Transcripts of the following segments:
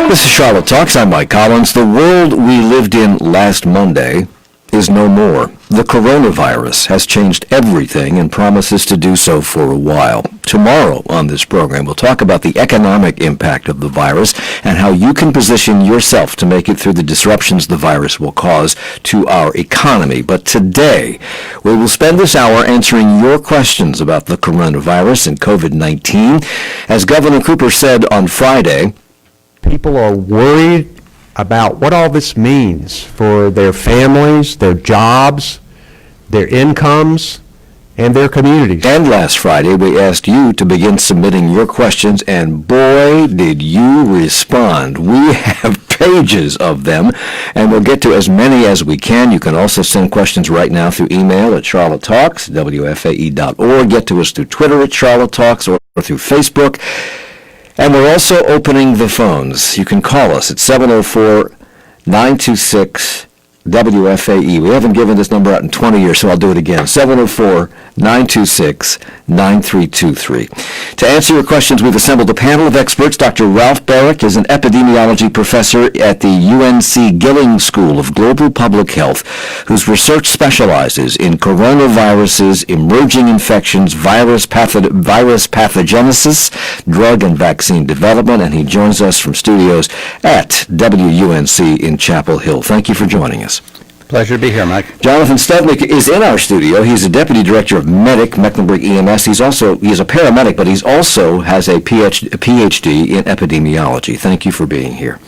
This is Charlotte Talks. I'm Mike Collins. The world we lived in last Monday is no more. The coronavirus has changed everything and promises to do so for a while. Tomorrow on this program, we'll talk about the economic impact of the virus and how you can position yourself to make it through the disruptions the virus will cause to our economy. But today, we will spend this hour answering your questions about the coronavirus and COVID-19. As Governor Cooper said on Friday, people are worried about what all this means for their families, their jobs, their incomes, and their communities. And last Friday, we asked you to begin submitting your questions, and boy, did you respond. We have pages of them, and we'll get to as many as we can. You can also send questions right now through email at charlottetalks, WFAE.org. Get to us through Twitter at Charlotte Talks or through Facebook. And we're also opening the phones. You can call us at 704-926-WFAE. We haven't given this number out in 20 years, so I'll do it again. 704-926-9323. To answer your questions, we've assembled a panel of experts. Dr. Ralph Barrick is an epidemiology professor at the UNC Gilling School of Global Public Health, whose research specializes in coronaviruses, emerging infections, virus pathogenesis, drug and vaccine development, and he joins us from studios at WUNC in Chapel Hill. Thank you for joining us. Pleasure to be here, Mike. Jonathan Stednick is in our studio. He's a deputy director of Mecklenburg EMS. He's a paramedic, but he's also has a PhD in epidemiology. Thank you for being here.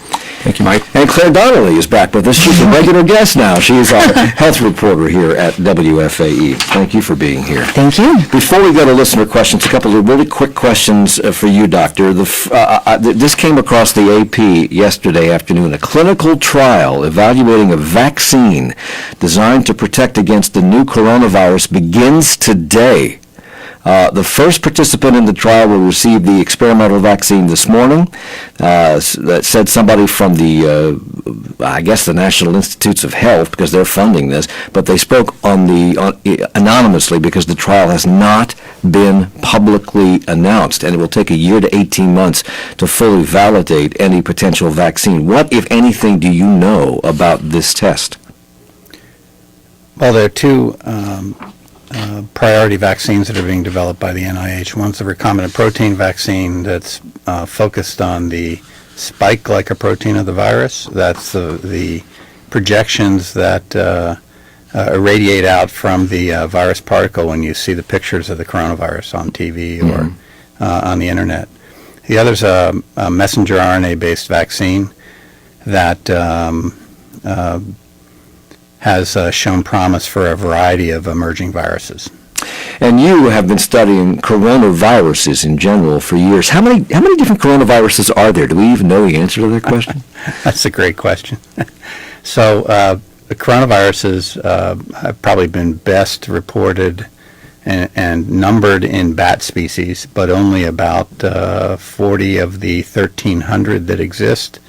Thank you, Mike. And Claire Donnelly is back with us. She's a regular guest now. She is our health reporter here at WFAE. Thank you for being here. Thank you. Before we go to listener questions, a couple of really quick questions for you, Doctor. This came across the AP yesterday afternoon. A clinical trial evaluating a vaccine designed to protect against the new coronavirus begins today. The first participant in the trial will receive the experimental vaccine this morning. That said somebody from the National Institutes of Health, because they're funding this, but they spoke anonymously because the trial has not been publicly announced, and it will take a year to 18 months to fully validate any potential vaccine. What, if anything, do you know about this test? Well, there are two priority vaccines that are being developed by the NIH. One's the recombinant protein vaccine that's focused on the spike glycoprotein of the virus. That's the projections that irradiate out from the virus particle when you see the pictures of the coronavirus on TV or on the internet. The other's a messenger RNA-based vaccine that has shown promise for a variety of emerging viruses. And you have been studying coronaviruses in general for years. How many different coronaviruses are there? Do we even know the answer to that question? That's a great question. So the coronaviruses have probably been best reported and numbered in bat species, but only about 40 of the 1,300 that exist.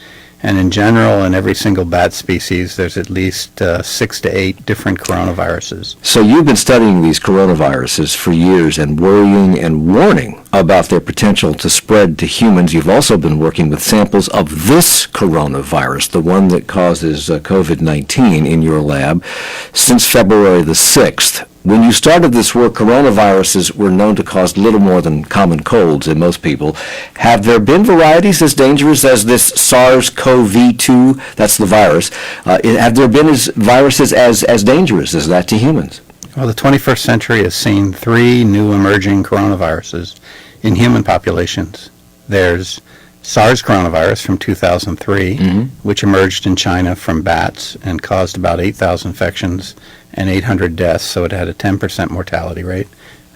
And in general, in every single bat species, there's at least 6 to 8 different coronaviruses. So you've been studying these coronaviruses for years and worrying and warning about their potential to spread to humans. You've also been working with samples of this coronavirus, the one that causes COVID-19 in your lab, since February the 6th. When you started this work, coronaviruses were known to cause little more than common colds in most people. Have there been varieties as dangerous as this SARS-CoV-2, that's the virus, have there been viruses as dangerous as that to humans? Well, the 21st century has seen 3 new emerging coronaviruses in human populations. There's SARS coronavirus from 2003, which emerged in China from bats and caused about 8,000 infections and 800 deaths, so it had a 10% mortality rate.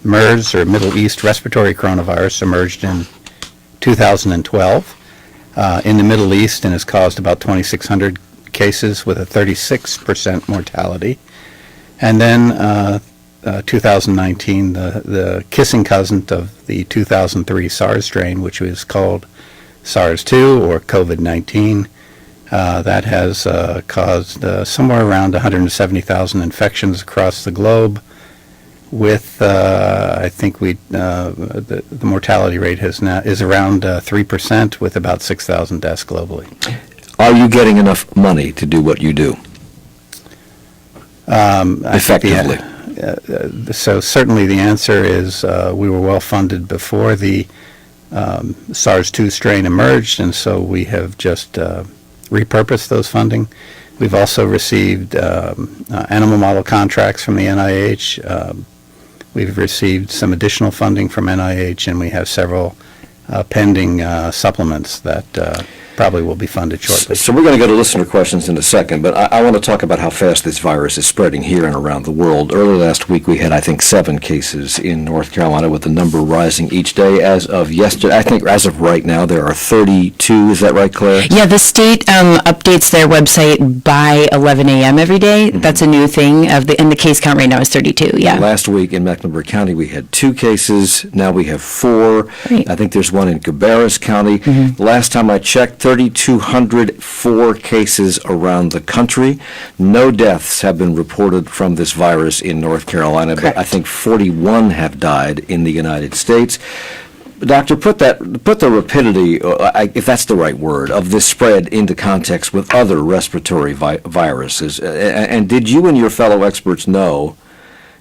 MERS, or Middle East Respiratory Coronavirus, emerged in 2012 in the Middle East and has caused about 2,600 cases with a 36% mortality. And then 2019, the kissing cousin of the 2003 SARS strain, which was called SARS-2 or COVID-19, that has caused somewhere around 170,000 infections across the globe, with I think the mortality rate is around 3% with about 6,000 deaths globally. Are you getting enough money to do what you do? Effectively. So certainly the answer is we were well funded before the SARS-2 strain emerged, and so we have just repurposed those funding. We've also received animal model contracts from the NIH. We've received some additional funding from NIH, and we have several pending supplements that probably will be funded shortly. So we're going to go to listener questions in a second, but I want to talk about how fast this virus is spreading here and around the world. Early last week, we had, I think, 7 cases in North Carolina, with the number rising each day. As of yesterday, I think as of right now, there are 32. Is that right, Claire? Yeah, the state updates their website by 11 a.m. every day. That's a new thing, and the case count right now is 32, yeah. Last week in Mecklenburg County, we had 2 cases. Now we have 4. Great. I think there's one in Cabarrus County. Last time I checked, 3,204 cases around the country. No deaths have been reported from this virus in North Carolina, Correct. but I think 41 have died in the United States. Doctor, put the rapidity, if that's the right word, of this spread into context with other respiratory viruses. And did you and your fellow experts know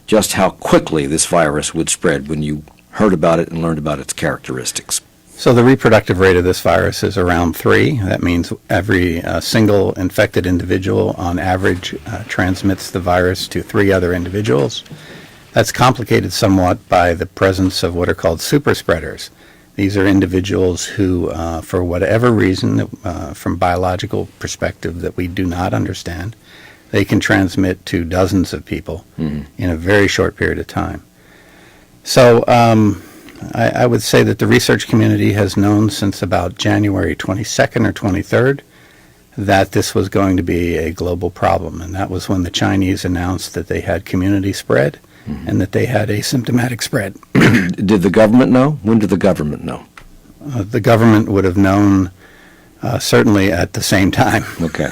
just how quickly this virus would spread when you heard about it and learned about its characteristics? So the reproductive rate of this virus is around 3. That means every single infected individual on average transmits the virus to 3 other individuals. That's complicated somewhat by the presence of what are called super spreaders. These are individuals who, for whatever reason, from biological perspective that we do not understand, they can transmit to dozens of people in a very short period of time. So I would say that the research community has known since about January 22nd or 23rd that this was going to be a global problem, and that was when the Chinese announced that they had community spread and that they had asymptomatic spread. Did the government know? When did the government know? The government would have known certainly at the same time. Okay.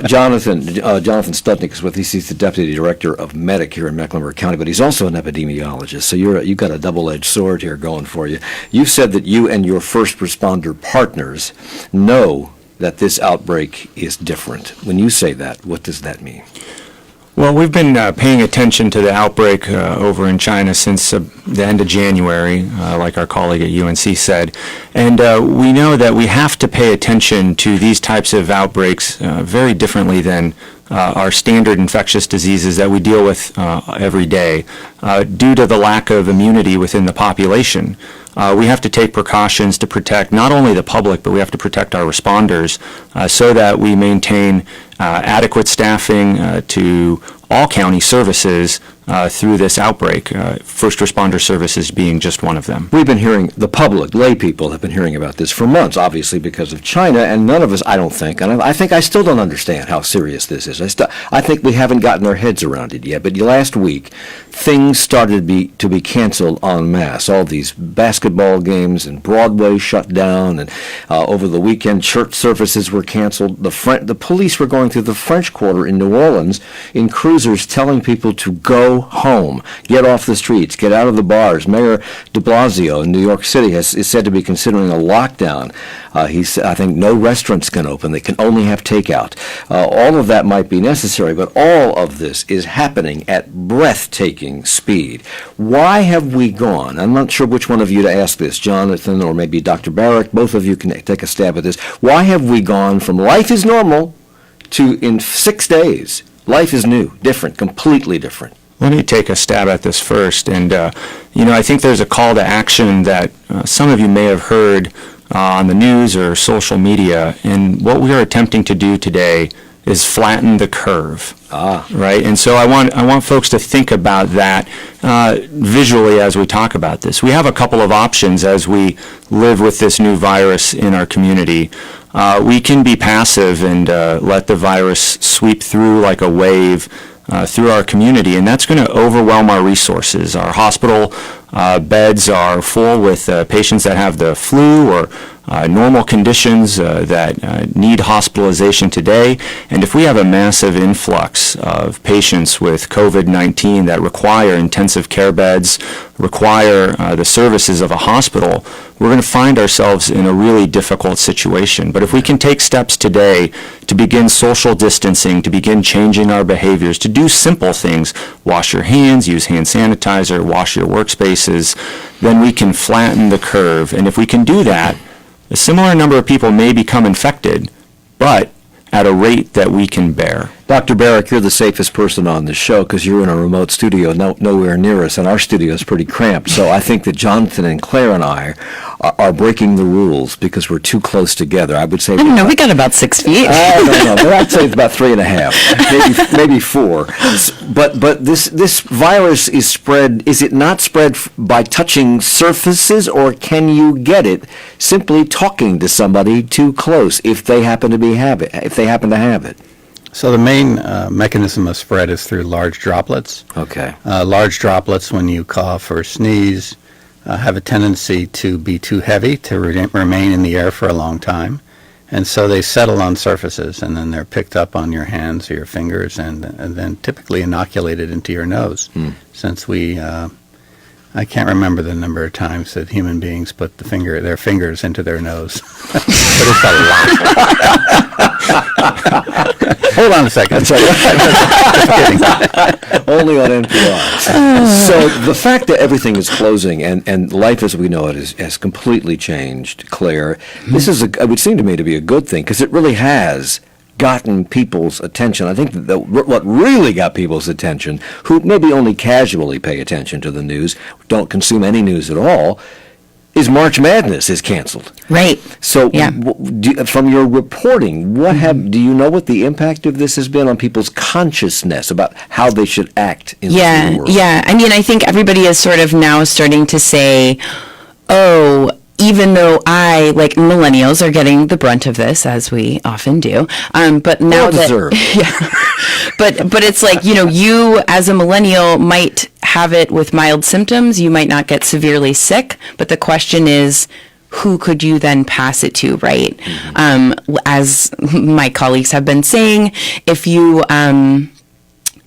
Jonathan Studnick is with us. He's the Deputy Director of Medic here in Mecklenburg County, but he's also an epidemiologist, so you've got a double-edged sword here going for you. You've said that you and your first responder partners know that this outbreak is different. When you say that, what does that mean? Well, we've been paying attention to the outbreak over in China since the end of January, like our colleague at UNC said. And we know that we have to pay attention to these types of outbreaks very differently than our standard infectious diseases that we deal with every day due to the lack of immunity within the population. We have to take precautions to protect not only the public, but we have to protect our responders so that we maintain adequate staffing to all county services through this outbreak, first responder services being just one of them. We've been hearing, the public, lay people have been hearing about this for months, obviously because of China, and none of us, I don't think, and I think I still don't understand how serious this is. I think we haven't gotten our heads around it yet, but last week, things started to be canceled en masse. All these basketball games and Broadway shut down, and over the weekend, church services were canceled. The police were going through the French Quarter in New Orleans in cruisers telling people to go home, get off the streets, get out of the bars. Mayor de Blasio in New York City is said to be considering a lockdown. I think no restaurants can open. They can only have takeout. All of that might be necessary, but all of this is happening at breathtaking speed. Why have we gone? I'm not sure which one of you to ask this, Jonathan or maybe Dr. Barrick. Both of you can take a stab at this. Why have we gone from life is normal to in 6 days, life is new, different, completely different? Let me take a stab at this first. And, I think there's a call to action that some of you may have heard on the news or social media. And what we are attempting to do today is flatten the curve. Right? And so I want folks to think about that visually as we talk about this. We have a couple of options as we live with this new virus in our community. We can be passive and let the virus sweep through like a wave through our community, and that's going to overwhelm our resources. Our hospital beds are full with patients that have the flu or normal conditions that need hospitalization today. And if we have a massive influx of patients with COVID-19 that require intensive care beds, require the services of a hospital, we're going to find ourselves in a really difficult situation. But if we can take steps today to begin social distancing, to begin changing our behaviors, to do simple things, wash your hands, use hand sanitizer, wash your workspaces, then we can flatten the curve. And if we can do that, a similar number of people may become infected, but at a rate that we can bear. Dr. Barrick, you're the safest person on the show because you're in a remote studio nowhere near us, and our studio is pretty cramped. So I think that Jonathan and Claire and I are breaking the rules because we're too close together. I would say... I don't know, we got about 6 feet. I don't know, but I'd say it's about 3.5, maybe 4. But this virus is spread, is it not spread by touching surfaces, or can you get it simply talking to somebody too close if they happen to have it? So the main mechanism of spread is through large droplets. Okay. Large droplets, when you cough or sneeze, have a tendency to be too heavy to remain in the air for a long time. And so they settle on surfaces, and then they're picked up on your hands or your fingers and then typically inoculated into your nose. Since I can't remember the number of times that human beings put their fingers into their nose. But it's a lot. Hold on a second. That's right. Only on NPR. So the fact that everything is closing and life as we know it has completely changed, Claire, this it would seem to me to be a good thing because it really has gotten people's attention. I think that what really got people's attention, who maybe only casually pay attention to the news, don't consume any news at all, is March Madness is canceled. Right. So Yeah. from your reporting, do you know what the impact of this has been on people's consciousness about how they should act in the new world? Yeah. I mean, I think everybody is sort of now starting to say, oh, even though like millennials are getting the brunt of this, as we often do, but now but it's like, you as a millennial might have it with mild symptoms, you might not get severely sick, but the question is, who could you then pass it to, right? As my colleagues have been saying, if you,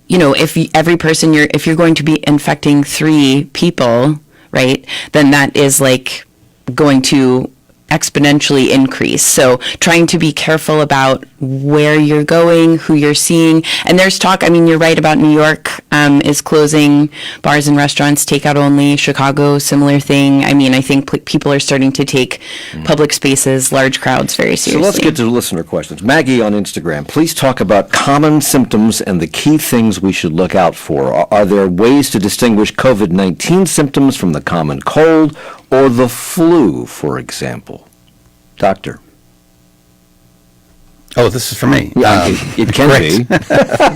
if you're going to be infecting 3 people, right, then that is like going to exponentially increase. So trying to be careful about where you're going, who you're seeing. And there's talk, you're right about New York is closing bars and restaurants, takeout only. Chicago, similar thing. I think people are starting to take public spaces, large crowds very seriously. So let's get to the listener questions. Maggie on Instagram, please talk about common symptoms and the key things we should look out for. Are there ways to distinguish COVID-19 symptoms from the common cold or the flu, for example? Doctor. Oh, this is for me. Yeah, it can be.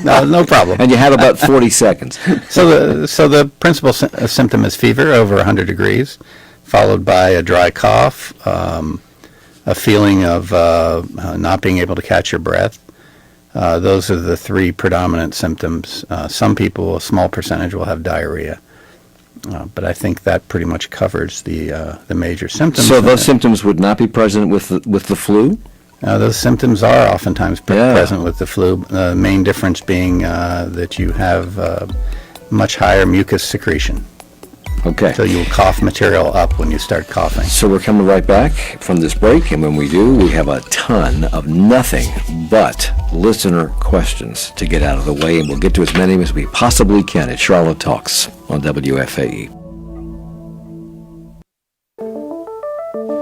No problem. And you have about 40 seconds. So the principal symptom is fever over 100 degrees, followed by a dry cough, a feeling of not being able to catch your breath. Those are the 3 predominant symptoms. Some people, a small percentage, will have diarrhea. But I think that pretty much covers the major symptoms. So those symptoms would not be present with the flu? Those symptoms are oftentimes present with the flu. The main difference being that you have much higher mucus secretion. Okay. So you'll cough material up when you start coughing. So we're coming right back from this break, and when we do, we have a ton of nothing but listener questions to get out of the way, and we'll get to as many as we possibly can at Charlotte Talks on WFAE.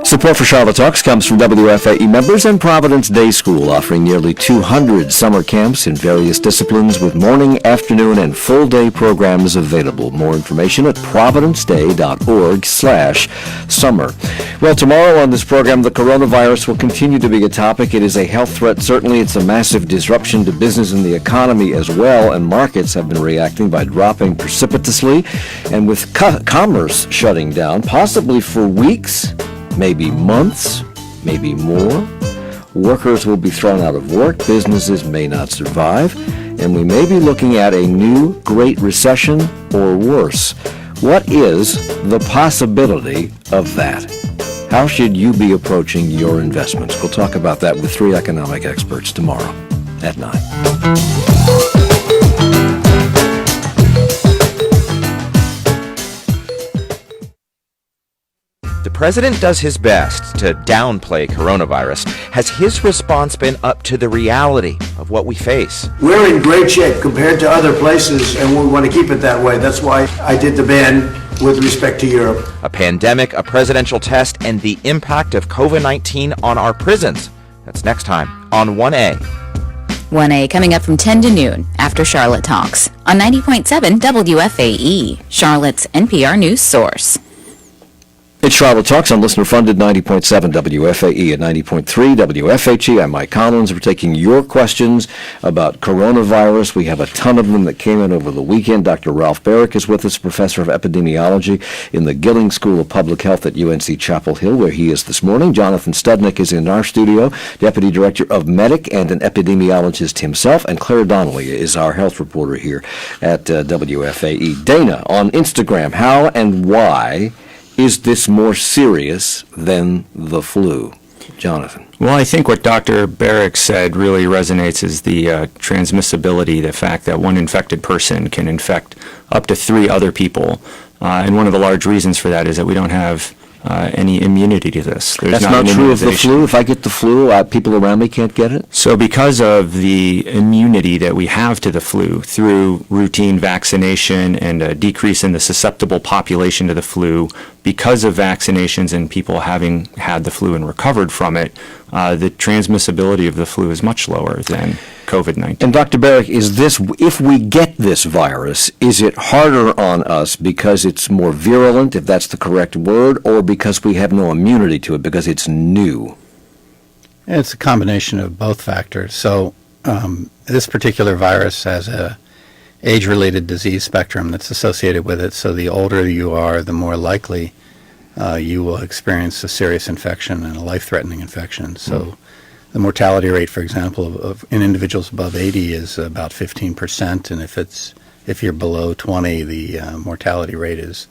Support for Charlotte Talks comes from WFAE members and Providence Day School, offering nearly 200 summer camps in various disciplines with morning, afternoon, and full-day programs available. More information at providenceday.org/summer. Well, tomorrow on this program, the coronavirus will continue to be a topic. It is a health threat. Certainly, it's a massive disruption to business and the economy as well, and markets have been reacting by dropping precipitously, and with commerce shutting down, possibly for weeks, maybe months, maybe more. Workers will be thrown out of work, businesses may not survive, and we may be looking at a new Great Recession or worse. What is the possibility of that? How should you be approaching your investments? We'll talk about that with three economic experts tomorrow at 9. The president does his best to downplay coronavirus. Has his response been up to the reality of what we face? We're in great shape compared to other places, and we want to keep it that way. That's why I did the ban with respect to Europe. A pandemic, a presidential test, and the impact of COVID-19 on our prisons. That's next time on 1A. 1A coming up from 10 to noon after Charlotte Talks on 90.7 WFAE, Charlotte's NPR news source. It's Charlotte Talks on listener-funded 90.7 WFAE and 90.3 WFHE. I'm Mike Collins. We're taking your questions about coronavirus. We have a ton of them that came in over the weekend. Dr. Ralph Barrick is with us, professor of epidemiology in the Gilling School of Public Health at UNC Chapel Hill, where he is this morning. Jonathan Studnick is in our studio, deputy director of Medic and an epidemiologist himself. And Claire Donnelly is our health reporter here at WFAE. Dana, on Instagram, how and why is this more serious than the flu? Jonathan. Well, I think what Dr. Barrick said really resonates is the transmissibility, the fact that one infected person can infect up to 3 other people. And one of the large reasons for that is that we don't have any immunity to this. There's That's not an true of the immunization. flu. If I get the flu, people around me can't get it? So because of the immunity that we have to the flu through routine vaccination and a decrease in the susceptible population to the flu, because of vaccinations and people having had the flu and recovered from it, the transmissibility of the flu is much lower than COVID-19. And Dr. Barrick, is this, if we get this virus, is it harder on us because it's more virulent, if that's the correct word, or because we have no immunity to it, because it's new? It's a combination of both factors. So this particular virus has a age-related disease spectrum that's associated with it. So the older you are, the more likely you will experience a serious infection and a life-threatening infection. So the mortality rate, for example, in individuals above 80 is about 15%, and if you're below 20, the mortality rate is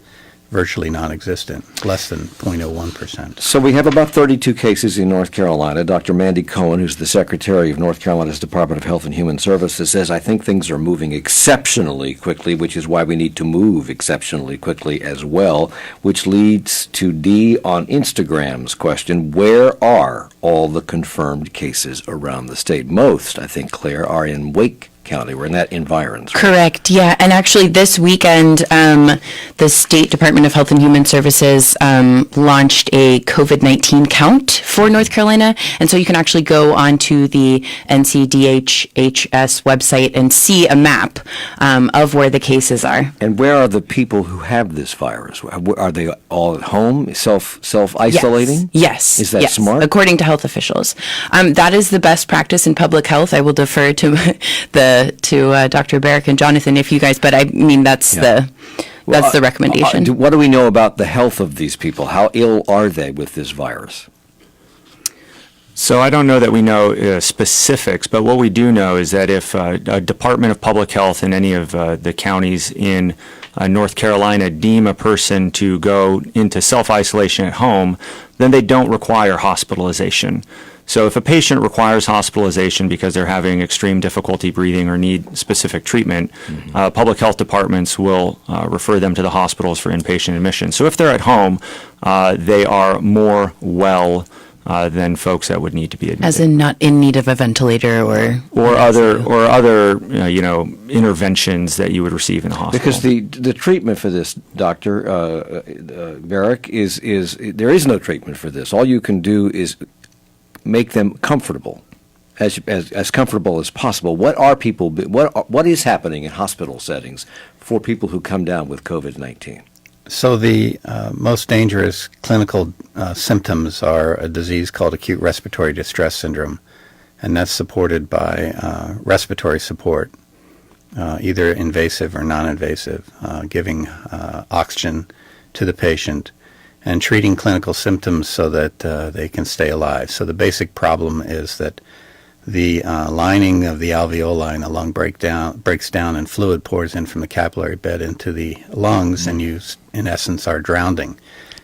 virtually non-existent, less than 0.01%. So we have about 32 cases in North Carolina. Dr. Mandy Cohen, who's the Secretary of North Carolina's Department of Health and Human Services, says, I think things are moving exceptionally quickly, which is why we need to move exceptionally quickly as well, which leads to D on Instagram's question, where are all the confirmed cases around the state? Most, I think, Claire, are in Wake County. We're in that environs. Right? Correct. Yeah. And actually this weekend, the State Department of Health and Human Services launched a COVID-19 count for North Carolina. And so you can actually go onto the NCDHHS website and see a map of where the cases are. And where are the people who have this virus? Are they all at home, self-isolating? Yes. Is that yes. smart? According to health officials. That is the best practice in public health. I will defer to Dr. Barrick and Jonathan if you guys, but I mean, that's the recommendation. What do we know about the health of these people? How ill are they with this virus? So I don't know that we know specifics, but what we do know is that if a Department of Public Health in any of the counties in North Carolina deem a person to go into self-isolation at home, then they don't require hospitalization. So if a patient requires hospitalization because they're having extreme difficulty breathing or need specific treatment, public health departments will refer them to the hospitals for inpatient admission. So if they're at home, they are more well than folks that would need to be admitted. As in not in need of a ventilator or other interventions that you would receive in the hospital. Because the treatment for this, Dr. Barrick, is there is no treatment for this. All you can do is make them comfortable, as comfortable as possible. What is happening in hospital settings for people who come down with COVID-19? So the most dangerous clinical symptoms are a disease called acute respiratory distress syndrome, and that's supported by respiratory support, either invasive or non-invasive, giving oxygen to the patient and treating clinical symptoms so that they can stay alive. So the basic problem is that the lining of the alveoli in the lung breaks down and fluid pours in from the capillary bed into the lungs, and you, in essence, are drowning.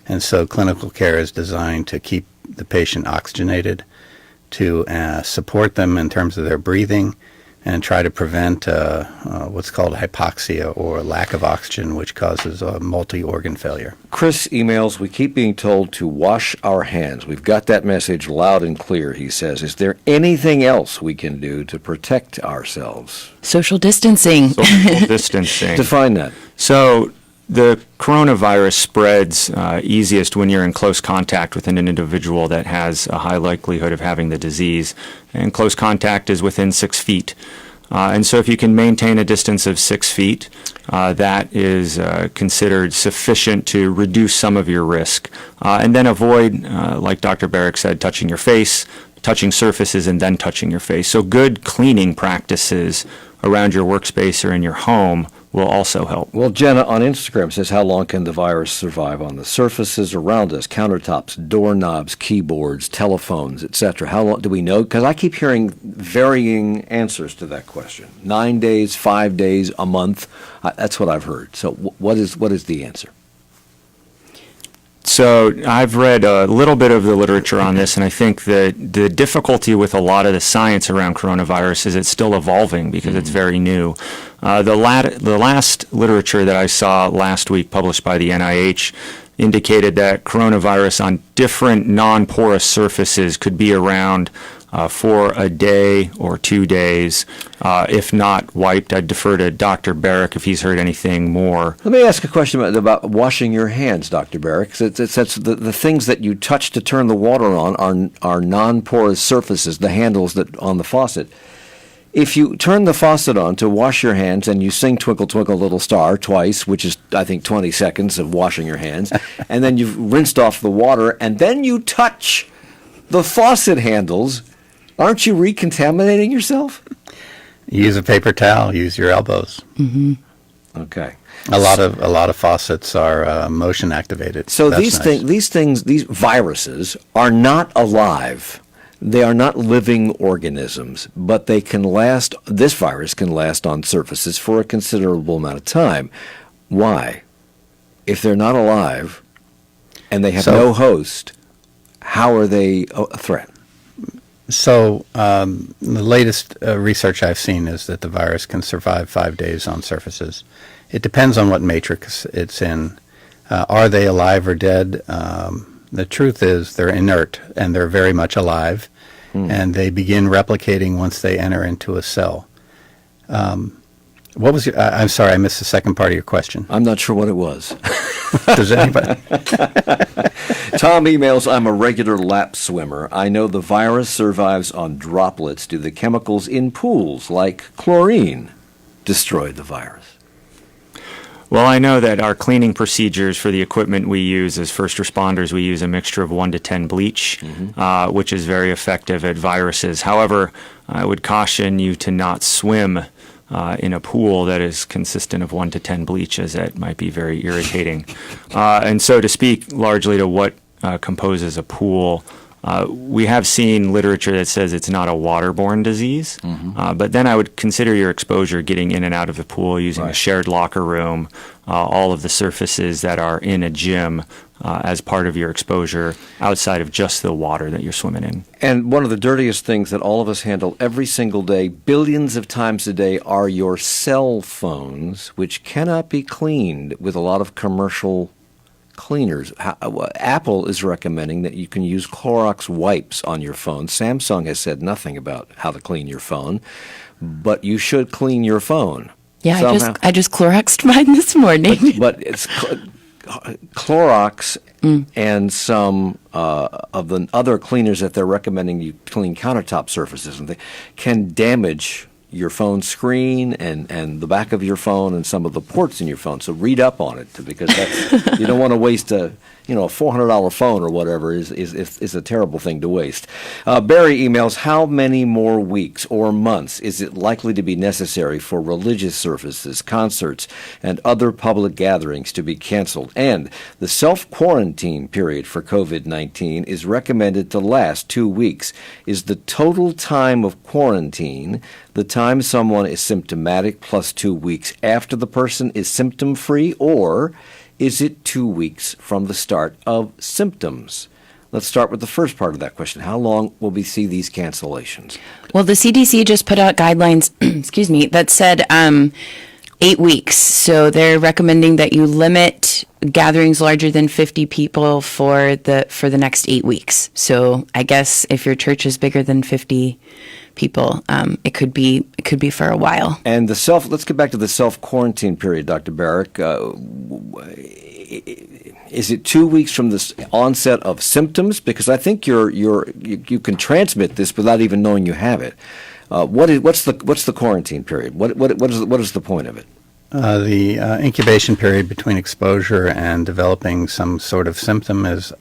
And so clinical care is designed to keep the patient oxygenated, to support them in terms of their breathing, and try to prevent what's called hypoxia, or lack of oxygen, which causes multi-organ failure. Chris emails, we keep being told to wash our hands. We've got that message loud and clear, he says. Is there anything else we can do to protect ourselves? Social distancing. Social distancing. Define that. So the coronavirus spreads easiest when you're in close contact with an individual that has a high likelihood of having the disease. And close contact is within 6 feet. And so if you can maintain a distance of 6 feet, that is considered sufficient to reduce some of your risk. And then avoid, like Dr. Barrick said, touching your face, touching surfaces, and then touching your face. So good cleaning practices around your workspace or in your home will also help. Well, Jenna on Instagram says, how long can the virus survive on the surfaces around us, countertops, doorknobs, keyboards, telephones, etc.? How long do we know? Because I keep hearing varying answers to that question. 9 days, 5 days, a month. That's what I've heard. So what is the answer? So I've read a little bit of the literature on this, and I think that the difficulty with a lot of the science around coronavirus is it's still evolving because it's very new. The last literature that I saw last week, published by the NIH, indicated that coronavirus on different non-porous surfaces could be around for a day or 2 days, if not wiped. I'd defer to Dr. Barrick if he's heard anything more. Let me ask a question about washing your hands, Dr. Barrick. It's the things that you touch to turn the water on are non-porous surfaces, the handles that on the faucet. If you turn the faucet on to wash your hands and you sing Twinkle, Twinkle, Little Star twice, which is, I think, 20 seconds of washing your hands, and then you've rinsed off the water, and then you touch the faucet handles, aren't you recontaminating yourself? Use a paper towel. Use your elbows. Mm-hmm. Okay. A lot of faucets are motion activated. So That's nice. these viruses are not alive. They are not living organisms, but they can last. This virus can last on surfaces for a considerable amount of time. Why? If they're not alive and they have no host, how are they a threat? So the latest research I've seen is that the virus can survive 5 days on surfaces. It depends on what matrix it's in. Are they alive or dead? The truth is they're inert, and they're very much alive, and they begin replicating once they enter into a cell. What was your? I'm sorry, I missed the second part of your question. I'm not sure what it was. Does anybody? Tom emails, I'm a regular lap swimmer. I know the virus survives on droplets. Do the chemicals in pools, like chlorine, destroy the virus? Well, I know that our cleaning procedures for the equipment we use as first responders, we use a mixture of 1 to 10 bleach, which is very effective at viruses. However, I would caution you to not swim in a pool that is consistent of 1 to 10 bleach, as that might be very irritating. And so to speak largely to what composes a pool, we have seen literature that says it's not a waterborne disease, but then I would consider your exposure getting in and out of the pool using a shared locker room, all of the surfaces that are in a gym as part of your exposure outside of just the water that you're swimming in. And one of the dirtiest things that all of us handle every single day, billions of times a day, are your cell phones, which cannot be cleaned with a lot of commercial cleaners. Apple is recommending that you can use Clorox wipes on your phone. Samsung has said nothing about how to clean your phone, but you should clean your phone. Yeah, I just Cloroxed mine this morning. But it's Clorox and some of the other cleaners that they're recommending you clean countertop surfaces and can damage your phone screen and the back of your phone and some of the ports in your phone. So read up on it because you don't want to waste a $400 phone or whatever is a terrible thing to waste. Barry emails, how many more weeks or months is it likely to be necessary for religious services, concerts, and other public gatherings to be canceled? And the self-quarantine period for COVID-19 is recommended to last 2 weeks. Is the total time of quarantine the time someone is symptomatic plus 2 weeks after the person is symptom-free, or is it 2 weeks from the start of symptoms? Let's start with the first part of that question. How long will we see these cancellations? Well, the CDC just put out guidelines, excuse me, that said 8 weeks. So they're recommending that you limit gatherings larger than 50 people for the next 8 weeks. So I guess if your church is bigger than 50 people, it could be for a while. And let's get back to the self-quarantine period, Dr. Barrick. Is it 2 weeks from the onset of symptoms? Because I think you can transmit this without even knowing you have it. What's the quarantine period? What is the point of it? The incubation period between exposure and developing some sort of symptom is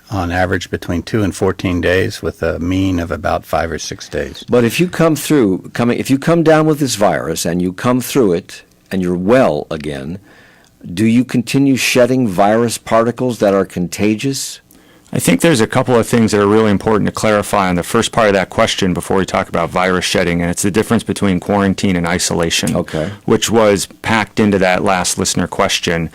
on average between 2 and 14 days, with a mean of about 5 or 6 days. But if you if you come down with this virus and you come through it and you're well again, do you continue shedding virus particles that are contagious? I think there's a couple of things that are really important to clarify on the first part of that question before we talk about virus shedding, and it's the difference between quarantine and isolation, which was packed into that last listener question.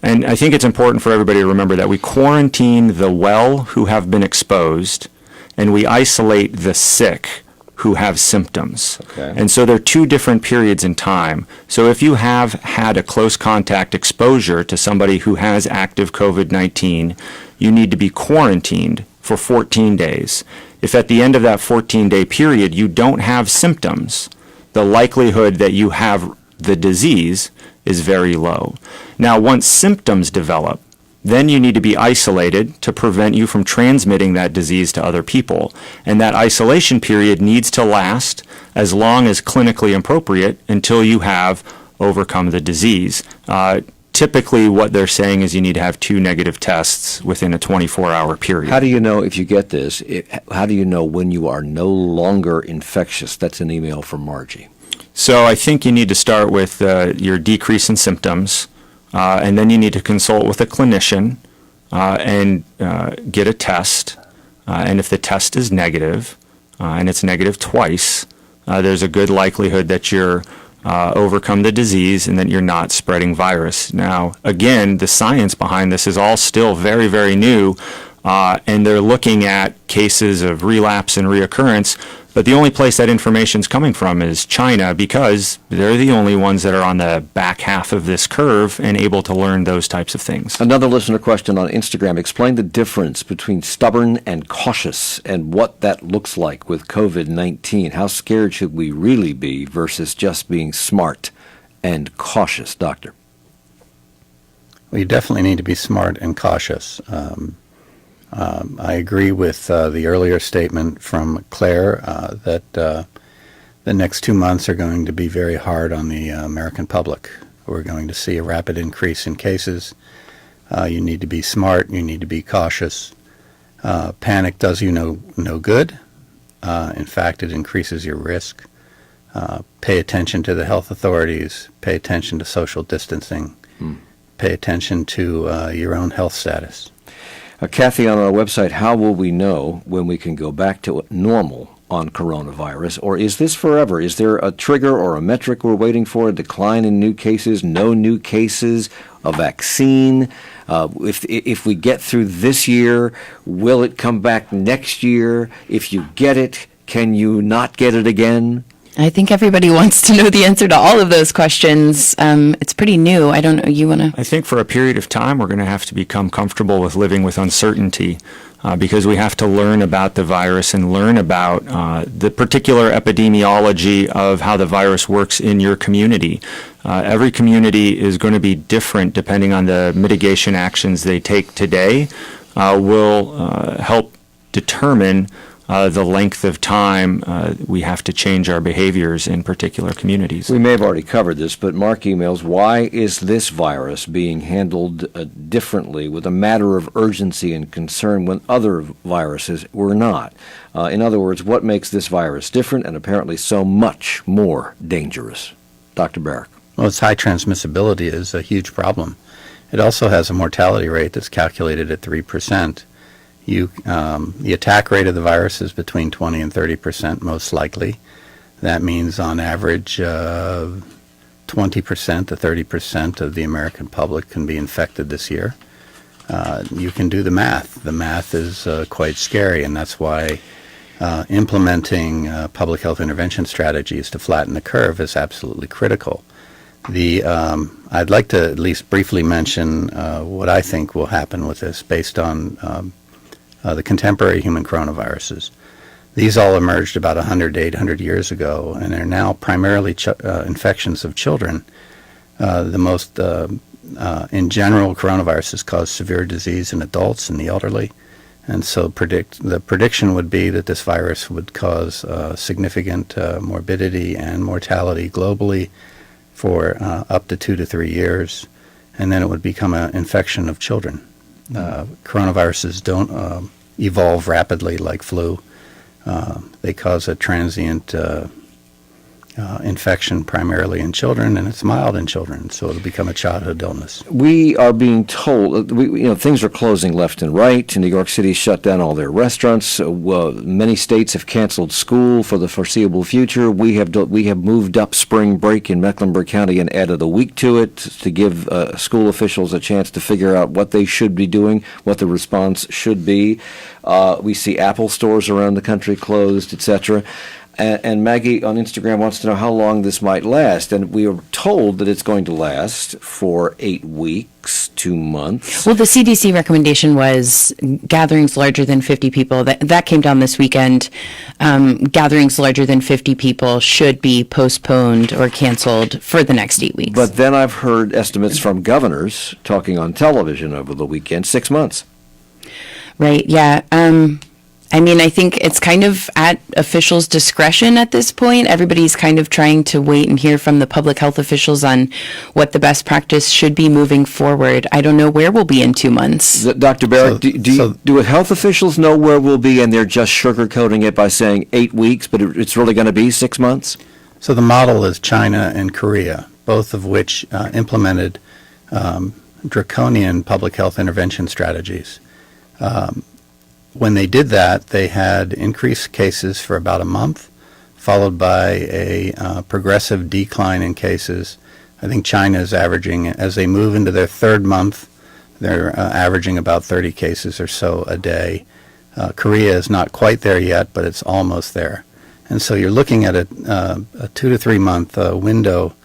And I think it's important for everybody to remember that we quarantine the well who have been exposed, and we isolate the sick who have symptoms. And so they're two different periods in time. So if you have had a close contact exposure to somebody who has active COVID-19, you need to be quarantined for 14 days. If at the end of that 14-day period you don't have symptoms, the likelihood that you have the disease is very low. Now, once symptoms develop, then you need to be isolated to prevent you from transmitting that disease to other people. And that isolation period needs to last as long as clinically appropriate until you have overcome the disease. Typically, what they're saying is you need to have 2 negative tests within a 24-hour period. How do you know, if you get this, how do you know when you are no longer infectious? That's an email from Margie. So I think you need to start with your decrease in symptoms, and then you need to consult with a clinician and get a test. And if the test is negative, and it's negative twice, there's a good likelihood that you're overcome the disease and that you're not spreading virus. Now, again, the science behind this is all still very, very new, and they're looking at cases of relapse and reoccurrence, but the only place that information is coming from is China, because they're the only ones that are on the back half of this curve and able to learn those types of things. Another listener question on Instagram. Explain the difference between stubborn and cautious and what that looks like with COVID-19. How scared should we really be versus just being smart and cautious, Doctor? Well, you definitely need to be smart and cautious. I agree with the earlier statement from Claire that the next 2 months are going to be very hard on the American public. We're going to see a rapid increase in cases. You need to be smart. You need to be cautious. Panic does you no good. In fact, it increases your risk. Pay attention to the health authorities. Pay attention to social distancing. Pay attention to your own health status. Kathy, on our website, how will we know when we can go back to normal on coronavirus? Or is this forever? Is there a trigger or a metric we're waiting for? A decline in new cases, no new cases, a vaccine? If we get through this year, will it come back next year? If you get it, can you not get it again? I think everybody wants to know the answer to all of those questions. It's pretty new. I don't know. You want to? I think for a period of time, we're going to have to become comfortable with living with uncertainty because we have to learn about the virus and learn about the particular epidemiology of how the virus works in your community. Every community is going to be different depending on the mitigation actions they take today will help determine the length of time we have to change our behaviors in particular communities. We may have already covered this, but Mark emails, why is this virus being handled differently with a matter of urgency and concern when other viruses were not? In other words, what makes this virus different and apparently so much more dangerous? Dr. Barrick. Well, its high transmissibility is a huge problem. It also has a mortality rate that's calculated at 3%. The attack rate of the virus is between 20 and 30% most likely. That means on average 20% to 30% of the American public can be infected this year. You can do the math. The math is quite scary, and that's why implementing public health intervention strategies to flatten the curve is absolutely critical. I'd like to at least briefly mention what I think will happen with this based on the contemporary human coronaviruses. These all emerged about 100 to 800 years ago and are now primarily infections of children. The most, in general, coronaviruses cause severe disease in adults and the elderly. And so the prediction would be that this virus would cause significant morbidity and mortality globally for up to 2 to 3 years, and then it would become an infection of children. Coronaviruses don't evolve rapidly like flu. They cause a transient infection primarily in children, and it's mild in children, so it'll become a childhood illness. We are being told, things are closing left and right. New York City shut down all their restaurants. Many states have canceled school for the foreseeable future. We have moved up spring break in Mecklenburg County and added a week to it to give school officials a chance to figure out what they should be doing, what the response should be. We see Apple stores around the country closed, etc. And Maggie on Instagram wants to know how long this might last. And we are told that it's going to last for 8 weeks, 2 months. Well, the CDC recommendation was gatherings larger than 50 people. That came down this weekend. Gatherings larger than 50 people should be postponed or canceled for the next 8 weeks. But then I've heard estimates from governors talking on television over the weekend, 6 months. Right, yeah. I think it's kind of at officials' discretion at this point. Everybody's kind of trying to wait and hear from the public health officials on what the best practice should be moving forward. I don't know where we'll be in 2 months. Dr. Barrett, do health officials know where we'll be and they're just sugarcoating it by saying 8 weeks, but it's really going to be 6 months? So the model is China and Korea, both of which implemented draconian public health intervention strategies. When they did that, they had increased cases for about a month, followed by a progressive decline in cases. I think China is averaging, as they move into their third month, they're averaging about 30 cases or so a day. Korea is not quite there yet, but it's almost there. And so you're looking at a 2 to 3 month window.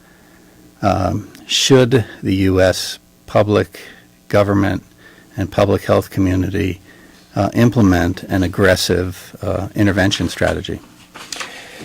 Should the U.S. public government and public health community implement an aggressive intervention strategy?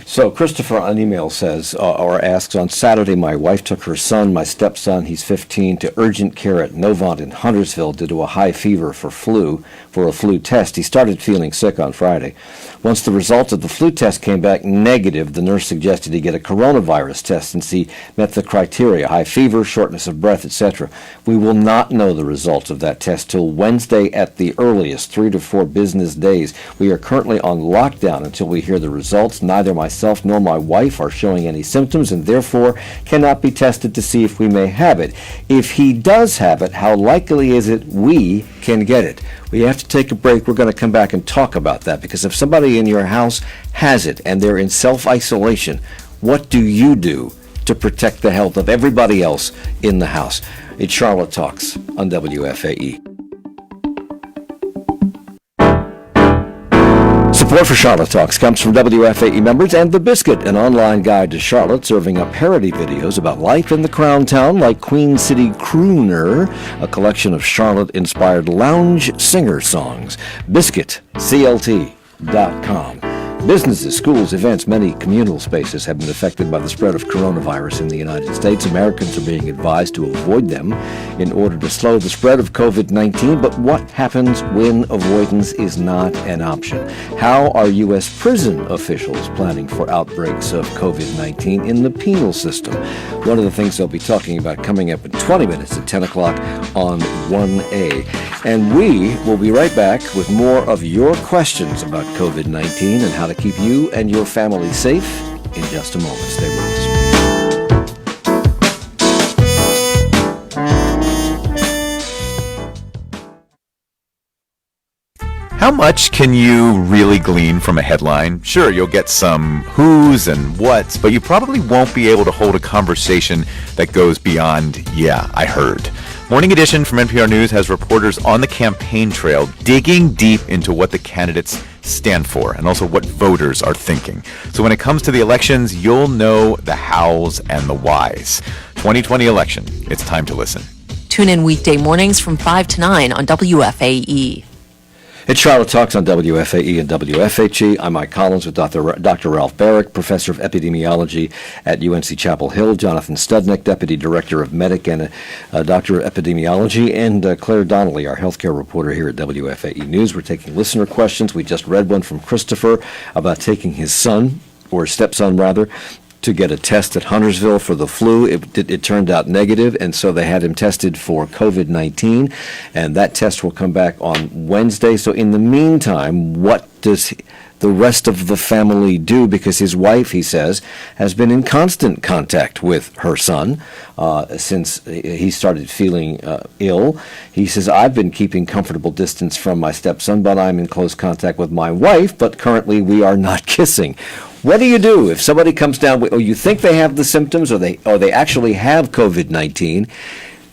So Christopher on email says, or asks, on Saturday my wife took her son, my stepson, he's 15, to urgent care at Novant in Huntersville due to a high fever for a flu test. He started feeling sick on Friday. Once the results of the flu test came back negative, the nurse suggested he get a coronavirus test since he met the criteria, high fever, shortness of breath, etc. We will not know the results of that test till Wednesday at the earliest, 3 to 4 business days. We are currently on lockdown until we hear the results. Neither myself nor my wife are showing any symptoms and therefore cannot be tested to see if we may have it. If he does have it, how likely is it we can get it? We have to take a break. We're going to come back and talk about that, because if somebody in your house has it and they're in self-isolation, what do you do to protect the health of everybody else in the house? It's Charlotte Talks on WFAE. Support for Charlotte Talks comes from WFAE members and The Biscuit, an online guide to Charlotte serving up parody videos about life in the Crown Town like Queen City Crooner, a collection of Charlotte-inspired lounge singer songs. BiscuitCLT.com. Businesses, schools, events, many communal spaces have been affected by the spread of coronavirus in the United States. Americans are being advised to avoid them in order to slow the spread of COVID-19. But what happens when avoidance is not an option? How are U.S. prison officials planning for outbreaks of COVID-19 in the penal system? One of the things they'll be talking about coming up in 20 minutes at 10 o'clock on 1A. And we will be right back with more of your questions about COVID-19 and how to keep you and your family safe in just a moment. Stay with us. How much can you really glean from a headline? Sure, you'll get some who's and what's, but you probably won't be able to hold a conversation that goes beyond, yeah, I heard. Morning Edition from NPR News has reporters on the campaign trail digging deep into what the candidates stand for and also what voters are thinking. So when it comes to the elections, you'll know the hows and the whys. 2020 election, it's time to listen. Tune in weekday mornings from 5 to 9 on WFAE. It's Charlotte Talks on WFAE and WFHE. I'm Mike Collins with Dr. Ralph Barrick, Professor of Epidemiology at UNC Chapel Hill, Jonathan Studnick, Deputy Director of Medic and Doctor of Epidemiology, and Claire Donnelly, our healthcare reporter here at WFAE News. We're taking listener questions. We just read one from Christopher about taking his son, or stepson rather, to get a test at Huntersville for the flu. It turned out negative, and so they had him tested for COVID-19, and that test will come back on Wednesday. So in the meantime, what does the rest of the family do? Because his wife, he says, has been in constant contact with her son since he started feeling ill. He says, I've been keeping comfortable distance from my stepson, but I'm in close contact with my wife, but currently we are not kissing. What do you do if somebody comes down with, or you think they have the symptoms, or they actually have COVID-19?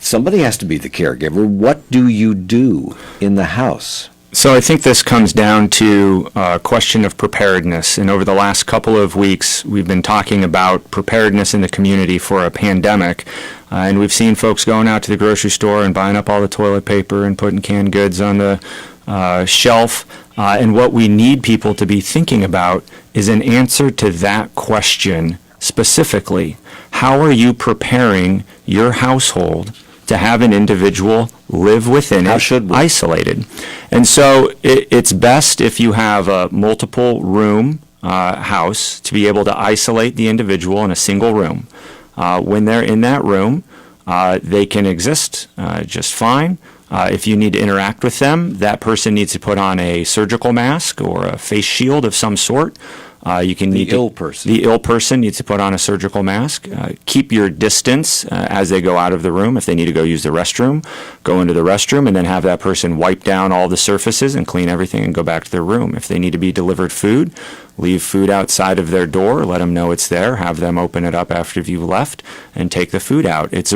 Somebody has to be the caregiver. What do you do in the house? So I think this comes down to a question of preparedness. And over the last couple of weeks, we've been talking about preparedness in the community for a pandemic. And we've seen folks going out to the grocery store and buying up all the toilet paper and putting canned goods on the shelf. And what we need people to be thinking about is an answer to that question specifically. How are you preparing your household to have an individual live within it, isolated? And so it's best if you have a multiple room house to be able to isolate the individual in a single room. When they're in that room, they can exist just fine. If you need to interact with them, that person needs to put on a surgical mask or a face shield of some sort. The ill person needs to put on a surgical mask. Keep your distance as they go out of the room. If they need to go use the restroom, go into the restroom, and then have that person wipe down all the surfaces and clean everything and go back to their room. If they need to be delivered food, leave food outside of their door, let them know it's there, have them open it up after you've left, and take the food out. It's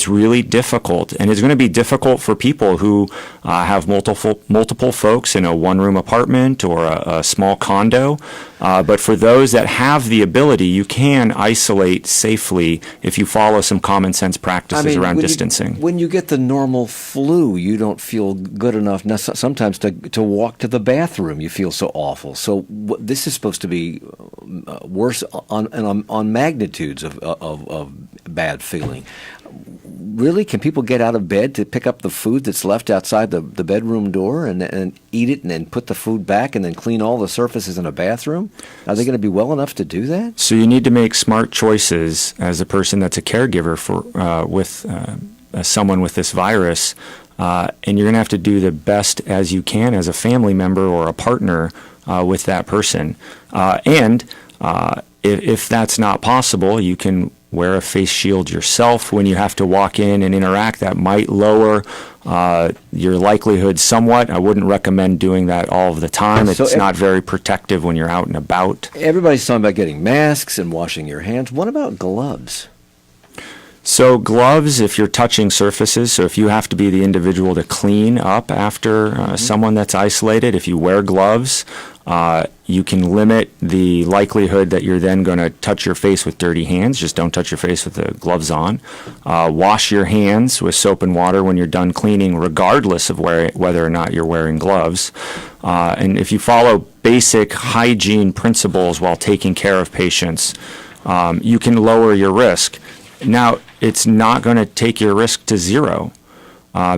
really difficult, and it's going to be difficult for people who have multiple folks in a one-room apartment or a small condo. But for those that have the ability, you can isolate safely if you follow some common sense practices around distancing. When you get the normal flu, you don't feel good enough sometimes to walk to the bathroom. You feel so awful. So this is supposed to be worse on magnitudes of bad feeling. Really, can people get out of bed to pick up the food that's left outside the bedroom door and eat it and then put the food back and then clean all the surfaces in a bathroom? Are they going to be well enough to do that? So you need to make smart choices as a person that's a caregiver for with someone with this virus, and you're going to have to do the best as you can as a family member or a partner with that person. If that's not possible, you can wear a face shield yourself when you have to walk in and interact. That might lower your likelihood somewhat. I wouldn't recommend doing that all of the time. It's not very protective when you're out and about. Everybody's talking about getting masks and washing your hands. What about gloves? So gloves, if you're touching surfaces, so if you have to be the individual to clean up after someone that's isolated, if you wear gloves, you can limit the likelihood that you're then going to touch your face with dirty hands. Just don't touch your face with the gloves on. Wash your hands with soap and water when you're done cleaning, regardless of whether or not you're wearing gloves. And if you follow basic hygiene principles while taking care of patients, you can lower your risk. Now, it's not going to take your risk to zero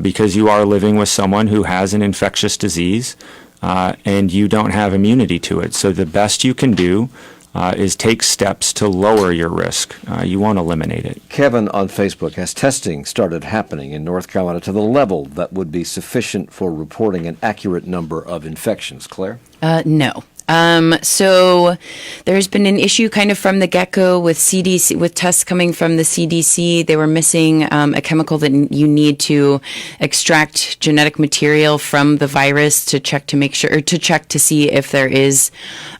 because you are living with someone who has an infectious disease and you don't have immunity to it. So the best you can do is take steps to lower your risk. You won't eliminate it. Kevin on Facebook, has testing started happening in North Carolina to the level that would be sufficient for reporting an accurate number of infections? Claire? No. So there's been an issue kind of from the get-go with CDC, with tests coming from the CDC. They were missing a chemical that you need to extract genetic material from the virus to check to make sure, or to check to see if there is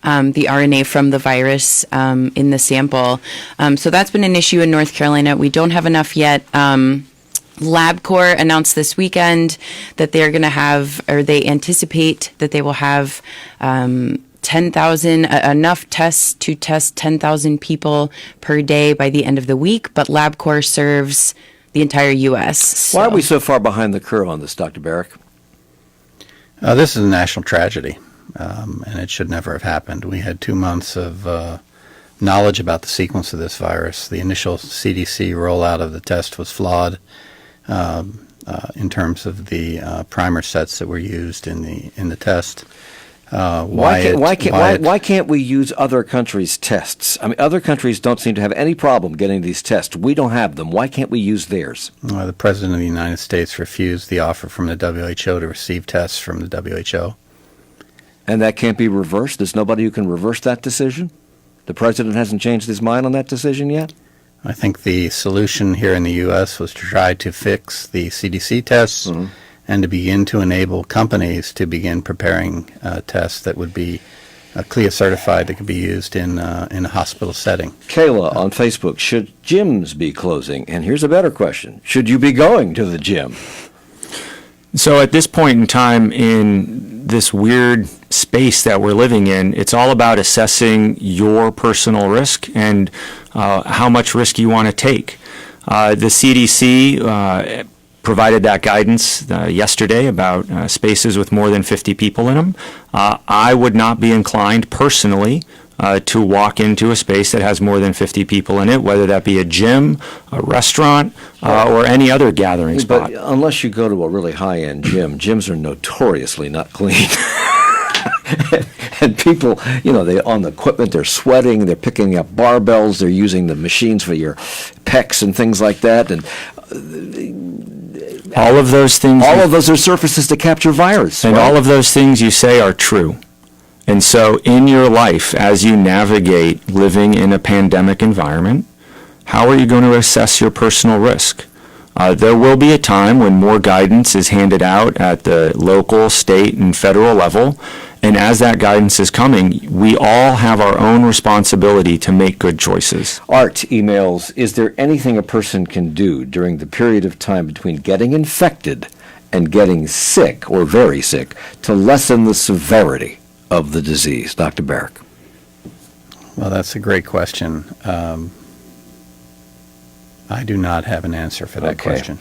the RNA from the virus in the sample. So that's been an issue in North Carolina. We don't have enough yet. LabCorp announced this weekend that they're going to have, or they anticipate that they will have 10,000, enough tests to test 10,000 people per day by the end of the week, but LabCorp serves the entire U.S. So. Why are we so far behind the curve on this, Dr. Barrick? This is a national tragedy, and it should never have happened. We had 2 months of knowledge about the sequence of this virus. The initial CDC rollout of the test was flawed in terms of the primer sets that were used in the test. Why can't we use other countries' tests? I mean, other countries don't seem to have any problem getting these tests. We don't have them. Why can't we use theirs? The President of the United States refused the offer from the WHO to receive tests from the WHO. And that can't be reversed? There's nobody who can reverse that decision? The President hasn't changed his mind on that decision yet? I think the solution here in the U.S. was to try to fix the CDC tests and to begin to enable companies to begin preparing tests that would be CLIA certified that could be used in a hospital setting. Kayla on Facebook, should gyms be closing? And here's a better question. Should you be going to the gym? So at this point in time in this weird space that we're living in, it's all about assessing your personal risk and how much risk you want to take. The CDC provided that guidance yesterday about spaces with more than 50 people in them. I would not be inclined personally to walk into a space that has more than 50 people in it, whether that be a gym, a restaurant, or any other gathering spot. But unless you go to a really high-end gym, gyms are notoriously not clean. And people, they on the equipment, they're sweating, they're picking up barbells, they're using the machines for your pecs and things like that, and all of those things. All of those are surfaces to capture virus. And right? all of those things you say are true. And so in your life, as you navigate living in a pandemic environment, how are you going to assess your personal risk? There will be a time when more guidance is handed out at the local, state, and federal level. And as that guidance is coming, we all have our own responsibility to make good choices. Art emails, is there anything a person can do during the period of time between getting infected and getting sick or very sick to lessen the severity of the disease? Dr. Barrick. Well, that's a great question. I do not have an answer for that question.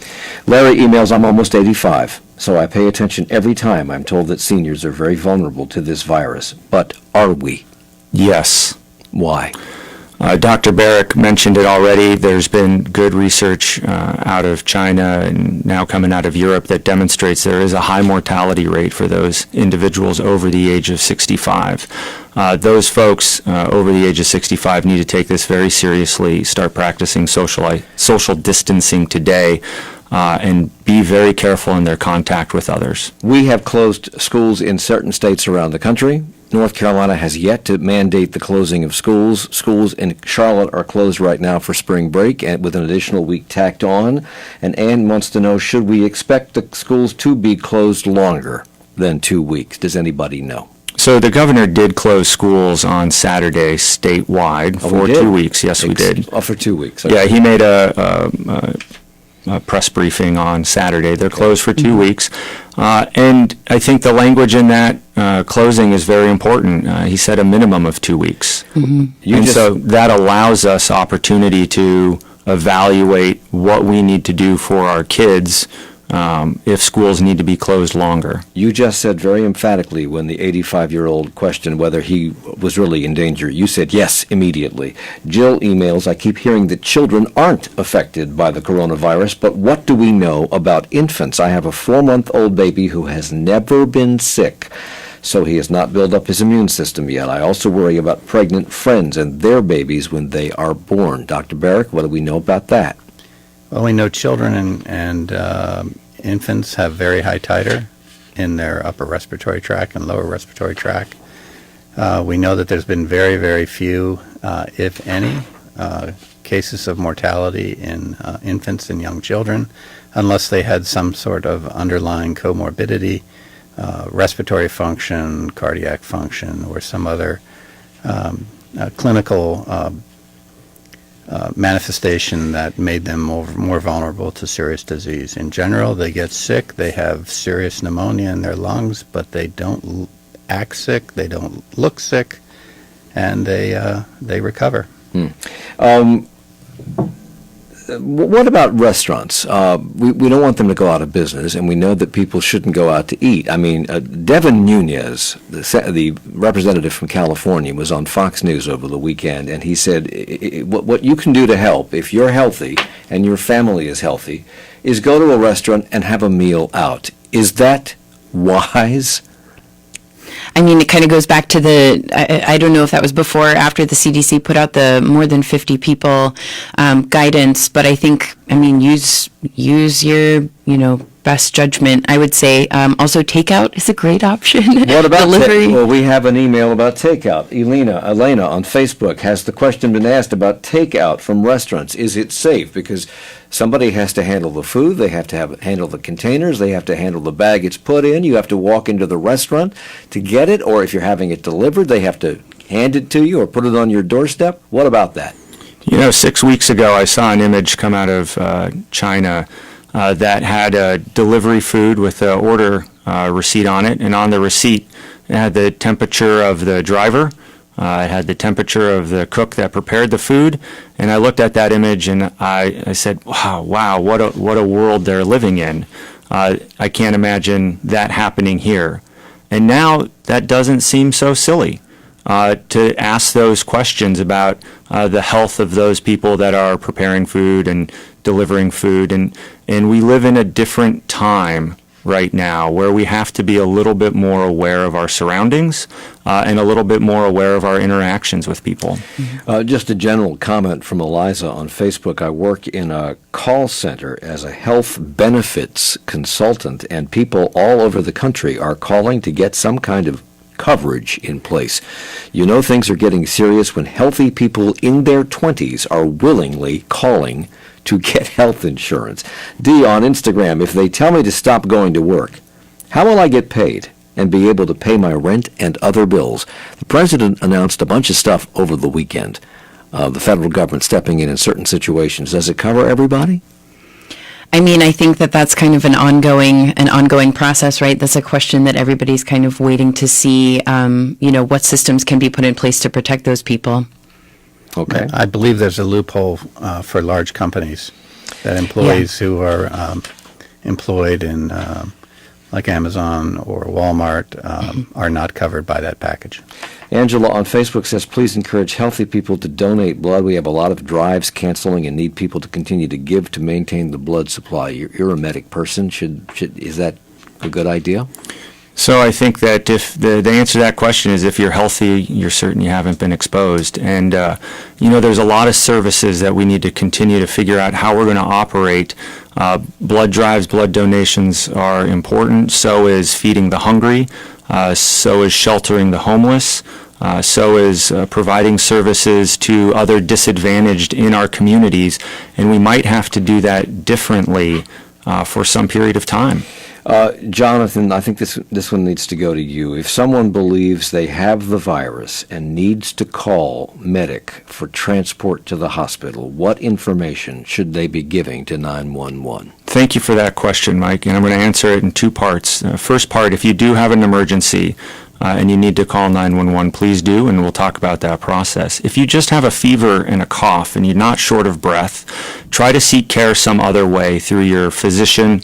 Larry emails, I'm almost 85, so I pay attention every time I'm told that seniors are very vulnerable to this virus. But are we? Yes. Why? Dr. Barrick mentioned it already. There's been good research out of China and now coming out of Europe that demonstrates there is a high mortality rate for those individuals over the age of 65. Those folks over the age of 65 need to take this very seriously, start practicing social distancing today, and be very careful in their contact with others. We have closed schools in certain states around the country. North Carolina has yet to mandate the closing of schools. Schools in Charlotte are closed right now for spring break and with an additional week tacked on. And Ann wants to know, should we expect the schools to be closed longer than 2 weeks? Does anybody know? So the governor did close schools on Saturday statewide Oh, for we did? 2 weeks. Yes, we did. Oh, for 2 weeks. Yeah, he made a press briefing on Saturday. They're closed for 2 weeks. And I think the language in that closing is very important. He said a minimum of 2 weeks. So that allows us opportunity to evaluate what we need to do for our kids if schools need to be closed longer. You just said very emphatically when the 85-year-old questioned whether he was really in danger, you said yes immediately. Jill emails, I keep hearing that children aren't affected by the coronavirus, but what do we know about infants? I have a 4-month-old baby who has never been sick, so he has not built up his immune system yet. I also worry about pregnant friends and their babies when they are born. Dr. Barrick, what do we know about that? Well, we know children and infants have very high titer in their upper respiratory tract and lower respiratory tract. We know that there's been very, very few, if any, cases of mortality in infants and young children, unless they had some sort of underlying comorbidity, respiratory function, cardiac function, or some other clinical manifestation that made them more vulnerable to serious disease. In general, they get sick, they have serious pneumonia in their lungs, but they don't act sick, they don't look sick, and they recover. What about restaurants? We don't want them to go out of business, and we know that people shouldn't go out to eat. I mean, Devin Nunes, the representative from California, was on Fox News over the weekend, and he said, what you can do to help, if you're healthy and your family is healthy, is go to a restaurant and have a meal out. Is that wise? I mean, it kind of goes back to I don't know if that was before or after the CDC put out the more than 50 people guidance, but I think, use your, best judgment. I would say also takeout is a great option. What about delivery? Well, we have an email about takeout. Elena on Facebook has the question been asked about takeout from restaurants. Is it safe? Because somebody has to handle the food, they have to handle the containers, they have to handle the bag it's put in, you have to walk into the restaurant to get it, or if you're having it delivered, they have to hand it to you or put it on your doorstep. What about that? 6 weeks ago, I saw an image come out of China that had delivery food with an order receipt on it, and on the receipt it had the temperature of the driver, it had the temperature of the cook that prepared the food, and I looked at that image and I said, wow, what a world they're living in. I can't imagine that happening here. And now that doesn't seem so silly. To ask those questions about the health of those people that are preparing food and delivering food. And we live in a different time right now where we have to be a little bit more aware of our surroundings and a little bit more aware of our interactions with people. Just a general comment from Eliza on Facebook. I work in a call center as a health benefits consultant, and people all over the country are calling to get some kind of coverage in place. Things are getting serious when healthy people in their 20s are willingly calling to get health insurance. D on Instagram, if they tell me to stop going to work, how will I get paid and be able to pay my rent and other bills? The president announced a bunch of stuff over the weekend. The federal government stepping in certain situations. Does it cover everybody? I think that's kind of an ongoing process, right? That's a question that everybody's kind of waiting to see, what systems can be put in place to protect those people. Okay. I believe there's a loophole for large companies that employees who are employed in like Amazon or Walmart are not covered by that package. Angela on Facebook says, please encourage healthy people to donate blood. We have a lot of drives canceling and need people to continue to give to maintain the blood supply. You're a medic person. Is that a good idea? So I think that if the answer to that question is if you're healthy, you're certain you haven't been exposed. And, there's a lot of services that we need to continue to figure out how we're going to operate. Blood drives, blood donations are important. So is feeding the hungry. So is sheltering the homeless. So is providing services to other disadvantaged in our communities. And we might have to do that differently for some period of time. Jonathan, I think this one needs to go to you. If someone believes they have the virus and needs to call medic for transport to the hospital, what information should they be giving to 911? Thank you for that question, Mike, and I'm going to answer it in two parts. First part, if you do have an emergency and you need to call 911, please do, and we'll talk about that process. If you just have a fever and a cough and you're not short of breath, try to seek care some other way through your physician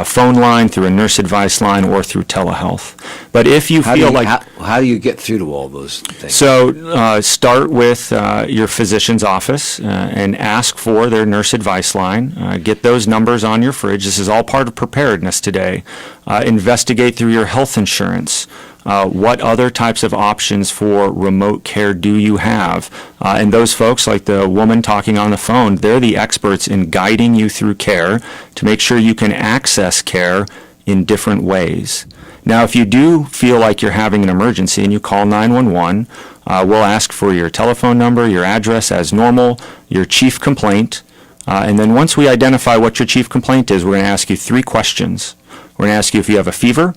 phone line, through a nurse advice line, or through telehealth. But if you feel like... How do you get through to all those things? So start with your physician's office and ask for their nurse advice line. Get those numbers on your fridge. This is all part of preparedness today. Investigate through your health insurance. What other types of options for remote care do you have? And those folks, like the woman talking on the phone, they're the experts in guiding you through care to make sure you can access care in different ways. Now, if you do feel like you're having an emergency and you call 911, we'll ask for your telephone number, your address as normal, your chief complaint, and then once we identify what your chief complaint is, we're going to ask you 3 questions. We're going to ask you if you have a fever,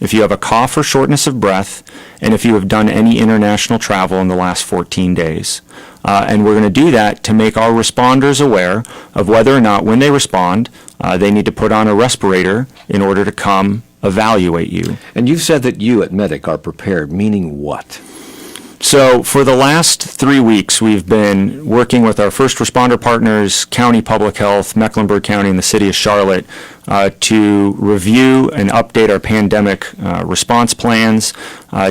if you have a cough or shortness of breath, and if you have done any international travel in the last 14 days. And we're going to do that to make our responders aware of whether or not when they respond, they need to put on a respirator in order to come evaluate you. And you've said that you at Medic are prepared, meaning what? So for the last 3 weeks, we've been working with our first responder partners, County Public Health, Mecklenburg County, and the City of Charlotte to review and update our pandemic response plans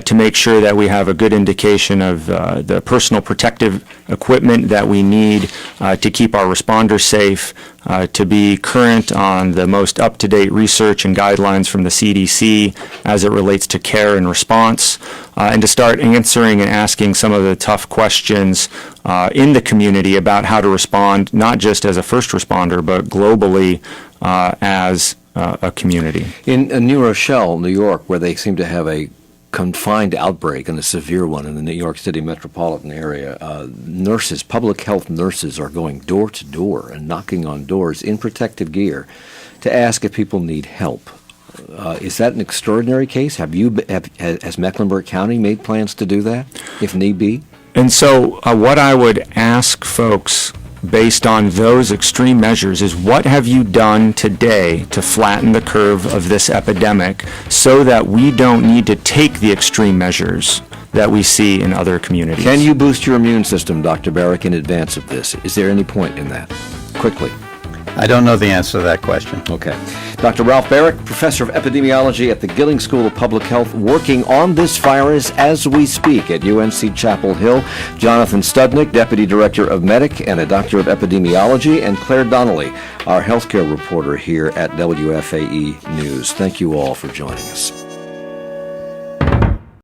to make sure that we have a good indication of the personal protective equipment that we need to keep our responders safe, to be current on the most up-to-date research and guidelines from the CDC as it relates to care and response, and to start answering and asking some of the tough questions in the community about how to respond, not just as a first responder, but globally as a community. In New Rochelle, New York, where they seem to have a confined outbreak and a severe one in the New York City metropolitan area, nurses, public health nurses are going door to door and knocking on doors in protective gear to ask if people need help. Is that an extraordinary case? Has Mecklenburg County made plans to do that, if need be? And so what I would ask folks based on those extreme measures is, what have you done today to flatten the curve of this epidemic so that we don't need to take the extreme measures that we see in other communities? Can you boost your immune system, Dr. Barrick, in advance of this? Is there any point in that? Quickly. I don't know the answer to that question. Okay. Dr. Ralph Barrick, Professor of Epidemiology at the Gilling School of Public Health, working on this virus as we speak at UNC Chapel Hill. Jonathan Studnick, Deputy Director of Medic and a Doctor of Epidemiology, and Claire Donnelly, our healthcare reporter here at WFAE News. Thank you all for joining us.